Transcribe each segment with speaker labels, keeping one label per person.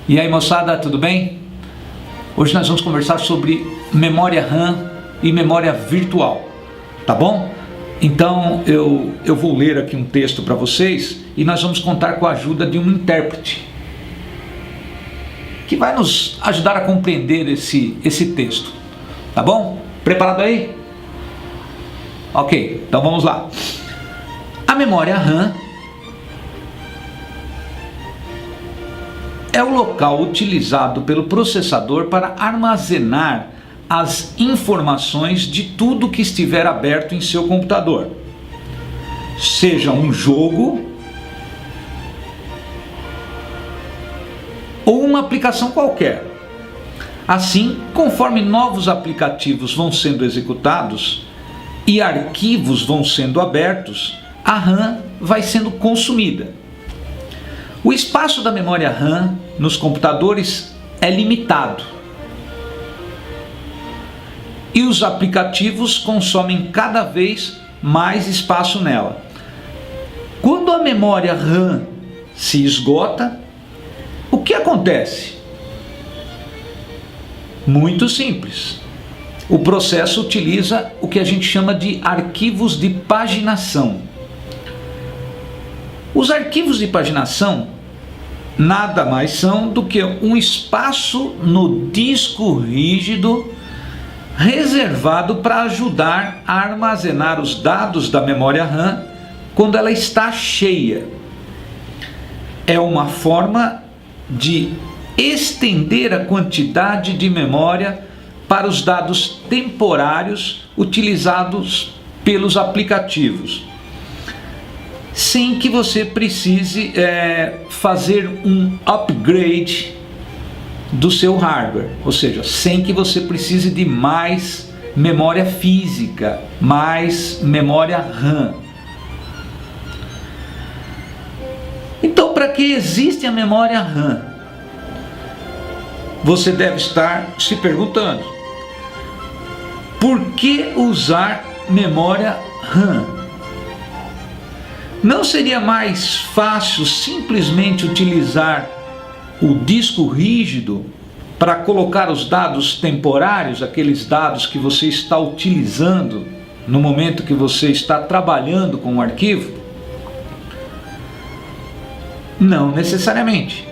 Speaker 1: E aí, moçada, tudo bem? Hoje nós vamos conversar sobre memória RAM e memória virtual, tá bom? Então eu vou ler aqui um texto para vocês e nós vamos contar com a ajuda de um intérprete que vai nos ajudar a compreender esse texto, tá bom? Preparado aí? Ok, então vamos lá. A memória RAM é o local utilizado pelo processador para armazenar as informações de tudo que estiver aberto em seu computador, seja um jogo ou uma aplicação qualquer. Assim, conforme novos aplicativos vão sendo executados e arquivos vão sendo abertos, a RAM vai sendo consumida. O espaço da memória RAM nos computadores é limitado e os aplicativos consomem cada vez mais espaço nela. Quando a memória RAM se esgota, o que acontece? Muito simples. O processo utiliza o que a gente chama de arquivos de paginação. Os arquivos de paginação nada mais são do que um espaço no disco rígido reservado para ajudar a armazenar os dados da memória RAM quando ela está cheia. É uma forma de estender a quantidade de memória para os dados temporários utilizados pelos aplicativos, sem que você precise fazer um upgrade do seu hardware, ou seja, sem que você precise de mais memória física, mais memória RAM. Então, para que existe a memória RAM? Você deve estar se perguntando: por que usar memória RAM? Não seria mais fácil simplesmente utilizar o disco rígido para colocar os dados temporários, aqueles dados que você está utilizando no momento que você está trabalhando com o arquivo? Não necessariamente.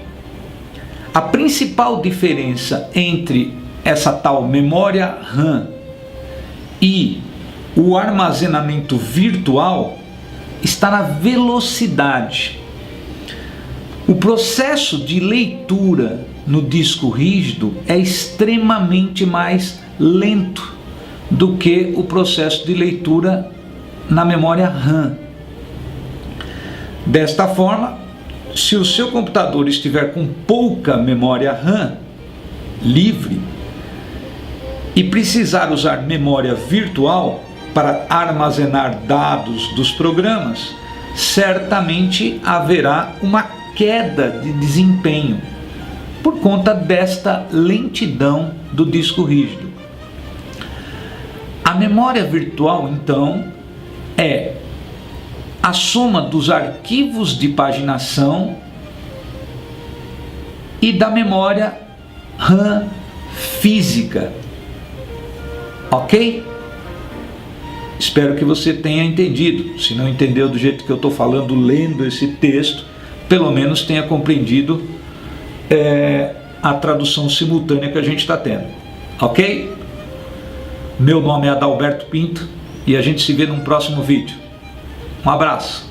Speaker 1: A principal diferença entre essa tal memória RAM e o armazenamento virtual está na velocidade. O processo de leitura no disco rígido é extremamente mais lento do que o processo de leitura na memória RAM. Desta forma, se o seu computador estiver com pouca memória RAM livre e precisar usar memória virtual para armazenar dados dos programas, certamente haverá uma queda de desempenho por conta desta lentidão do disco rígido. A memória virtual, então, é a soma dos arquivos de paginação e da memória RAM física. Ok? Espero que você tenha entendido. Se não entendeu do jeito que eu estou falando, lendo esse texto, pelo menos tenha compreendido a tradução simultânea que a gente está tendo. Ok? Meu nome é Adalberto Pinto e a gente se vê num próximo vídeo. Um abraço.